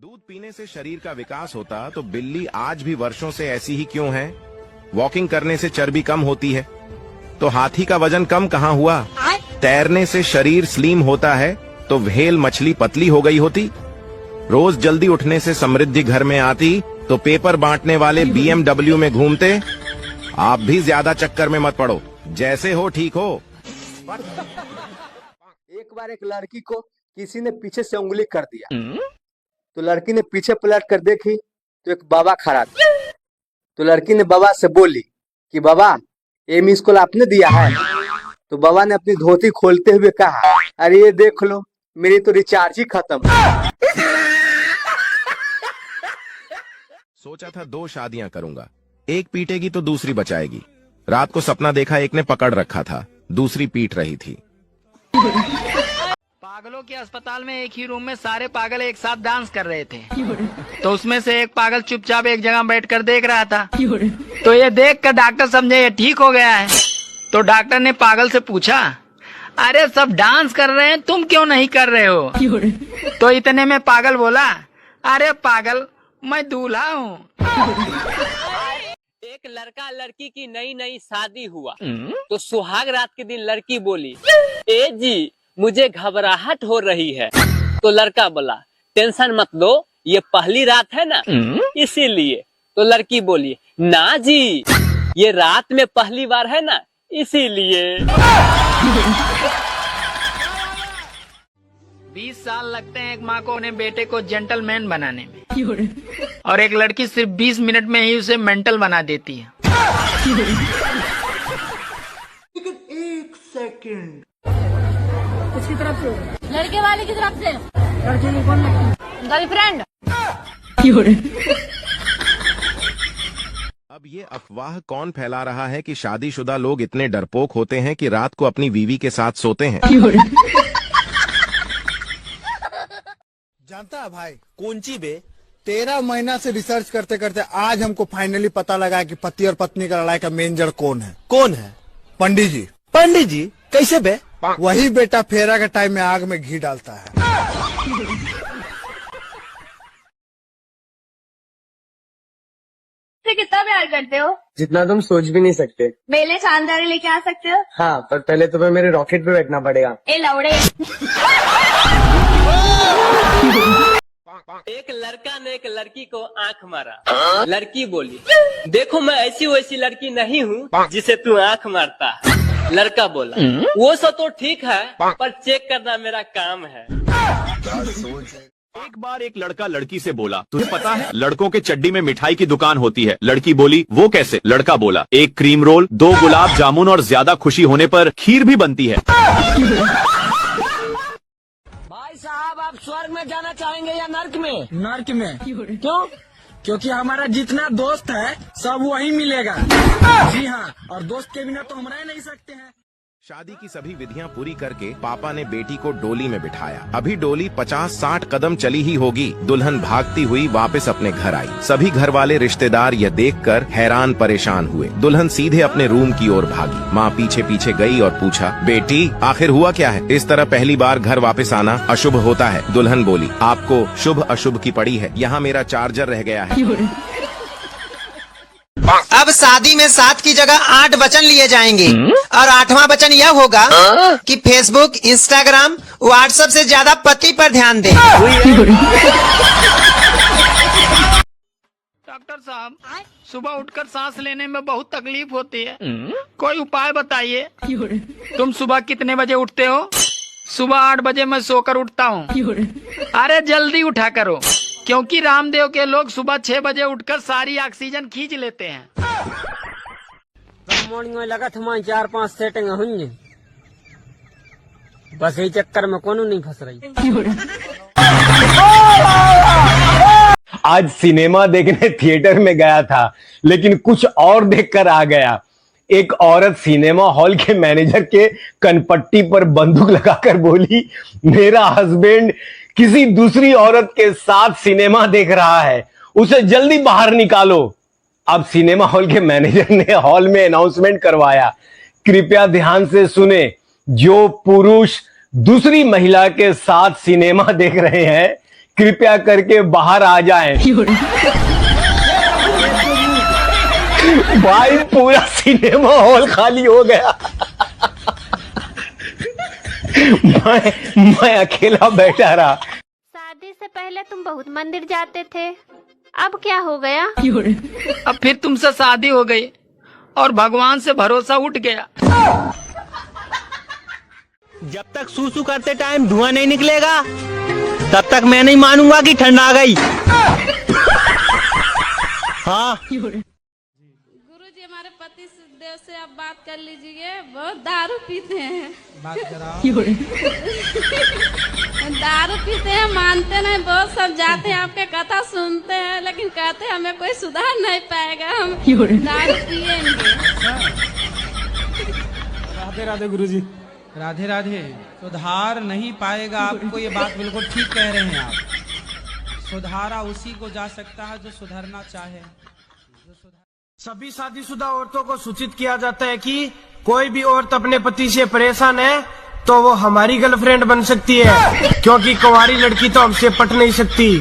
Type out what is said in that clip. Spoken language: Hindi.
दूध पीने से शरीर का विकास होता तो बिल्ली आज भी वर्षों से ऐसी ही क्यों है? वॉकिंग करने से चर्बी कम होती है तो हाथी का वजन कम कहाँ हुआ? तैरने से शरीर स्लिम होता है तो व्हेल मछली पतली हो गई होती। रोज जल्दी उठने से समृद्धि घर में आती तो पेपर बांटने वाले BMW में घूमते। आप भी ज्यादा चक्कर में मत पड़ो, जैसे हो ठीक हो। एक बार एक लड़की को किसी ने पीछे से उंगली कर दिया तो लड़की ने पीछे पलट कर देखी तो एक बाबा खड़ा था। तो लड़की ने बाबा से बोली कि बाबा ये मिस कॉल आपने दिया है? तो बाबा ने अपनी धोती खोलते हुए कहा, अरे ये देख लो मेरी तो रिचार्ज ही खत्म है। सोचा था 2 शादियां करूंगा, एक पीटेगी तो दूसरी बचाएगी। रात को सपना देखा एक ने पकड़ रखा था, दूसरी पीट रही थी। पागलों के अस्पताल में एक ही रूम में सारे पागल एक साथ डांस कर रहे थे। तो उसमें से एक पागल चुपचाप एक जगह बैठकर देख रहा था। तो ये देखकर डॉक्टर समझे ये ठीक हो गया है। तो डॉक्टर ने पागल से पूछा, अरे सब डांस कर रहे हैं, तुम क्यों नहीं कर रहे हो? तो इतने में पागल बोला, अरे पागल मैं दूल्हा हूँ। एक लड़का लड़की की नई नई शादी हुआ तो सुहाग रात के दिन लड़की बोली, ए जी मुझे घबराहट हो रही है। तो लड़का बोला, टेंशन मत लो, ये पहली रात है ना इसीलिए। तो लड़की बोली, ना जी ये रात में पहली बार है ना इसीलिए। 20 साल लगते हैं एक माँ को अपने बेटे को जेंटलमैन बनाने में, और एक लड़की सिर्फ 20 मिनट में ही उसे मेंटल बना देती है। एक सेकंड, किसकी तरफ से? लड़के वाले की तरफ से। लड़के की कौन? गर्लफ्रेंड। अब ये अफवाह कौन फैला रहा है कि शादीशुदा लोग इतने डरपोक होते हैं कि रात को अपनी बीवी के साथ सोते हैं? जानता है भाई कौन ची बे, 13 महीना से रिसर्च करते करते आज हमको फाइनली पता लगा कि पति और पत्नी का लड़ाई का मेन जड़ कौन है। कौन है? पंडित जी। पंडित जी कैसे बे? वही बेटा फेरा के टाइम में आग में घी डालता है। कितना प्यार करते हो? जितना तुम सोच भी नहीं सकते। मेरे लिए शानदारी लेके आ सकते हो? हाँ, पर पहले तुम्हें मेरे रॉकेट पे बैठना पड़ेगा। ए लौड़े। एक लड़का ने एक लड़की को आंख मारा। लड़की बोली, देखो मैं ऐसी वैसी लड़की नहीं हूँ जिसे तू आंख मारता है। लड़का बोला, वो सब तो ठीक है पर चेक करना मेरा काम है। एक बार एक लड़का लड़की से बोला, तुझे पता है लड़कों के चड्डी में मिठाई की दुकान होती है? लड़की बोली, वो कैसे? लड़का बोला, एक क्रीम रोल, 2 गुलाब जामुन और ज्यादा खुशी होने पर खीर भी बनती है। भाई साहब आप स्वर्ग में जाना चाहेंगे या नर्क में? नर्क में। क्यों? क्योंकि हमारा जितना दोस्त है सब वही मिलेगा। जी हाँ, और दोस्त के बिना तो हम रह नहीं सकते हैं। शादी की सभी विधियां पूरी करके पापा ने बेटी को डोली में बिठाया। अभी डोली 50-60 कदम चली ही होगी, दुल्हन भागती हुई वापस अपने घर आई। सभी घर वाले रिश्तेदार यह देखकर हैरान परेशान हुए। दुल्हन सीधे अपने रूम की ओर भागी। माँ पीछे पीछे गई और पूछा, बेटी आखिर हुआ क्या है? इस तरह पहली बार घर वापस आना अशुभ होता है। दुल्हन बोली, आपको शुभ अशुभ की पड़ी है, यहाँ मेरा चार्जर रह गया है। अब शादी में 7 की जगह 8 वचन लिए जाएंगे और 8वां वचन यह होगा कि फेसबुक, इंस्टाग्राम, व्हाट्सएप से ज्यादा पति पर ध्यान दें। डॉक्टर साहब सुबह उठकर सांस लेने में बहुत तकलीफ होती है, कोई उपाय बताइए। तुम सुबह कितने बजे उठते हो? सुबह 8 बजे मैं सोकर उठता हूँ। अरे जल्दी उठा करो, क्योंकि रामदेव के लोग सुबह 6 बजे उठकर सारी ऑक्सीजन खींच लेते हैं। मॉर्निंग में लगा था 4-5 सेटिंग होंगे, बस यही चक्कर में कौन नहीं फंस रही। आज सिनेमा देखने थिएटर में गया था लेकिन कुछ और देखकर आ गया। एक औरत सिनेमा हॉल के मैनेजर के कनपट्टी पर बंदूक लगाकर बोली, मेरा हस्बैंड किसी दूसरी औरत के साथ सिनेमा देख रहा है, उसे जल्दी बाहर निकालो। अब सिनेमा हॉल के मैनेजर ने हॉल में अनाउंसमेंट करवाया, कृपया ध्यान से सुने, जो पुरुष दूसरी महिला के साथ सिनेमा देख रहे हैं कृपया करके बाहर आ जाएं। भाई पूरा सिनेमा हॉल खाली हो गया। मैं अकेला बैठा रहा। शादी से पहले तुम बहुत मंदिर जाते थे, अब क्या हो गया? अब फिर तुमसे शादी हो गई और भगवान से भरोसा उठ गया। जब तक सूसू करते टाइम धुआं नहीं निकलेगा तब तक मैं नहीं मानूंगा कि ठंड आ गई। हाँ गुरुजी, हमारे पति देव से आप बात कर लीजिए, बहुत दारू पीते हैं। बात कराओ। दारू पीते हैं, मानते नहीं, बहुत सब जाते हैं आपके कथा सुनते हैं, लेकिन कहते हैं हमें कोई सुधार नहीं पाएगा, हम दारू पिएंगे। राधे राधे गुरुजी। राधे राधे। सुधार नहीं पाएगा आपको, ये बात बिल्कुल ठीक कह रहे हैं आप। सुधारा उसी को जा सकता है जो सुधरना चाहे। सभी शादीशुदा औरतों को सूचित किया जाता है कि कोई भी औरत अपने पति से परेशान है तो वो हमारी गर्लफ्रेंड बन सकती है, क्योंकि कुंवारी लड़की तो हमसे पट नहीं सकती।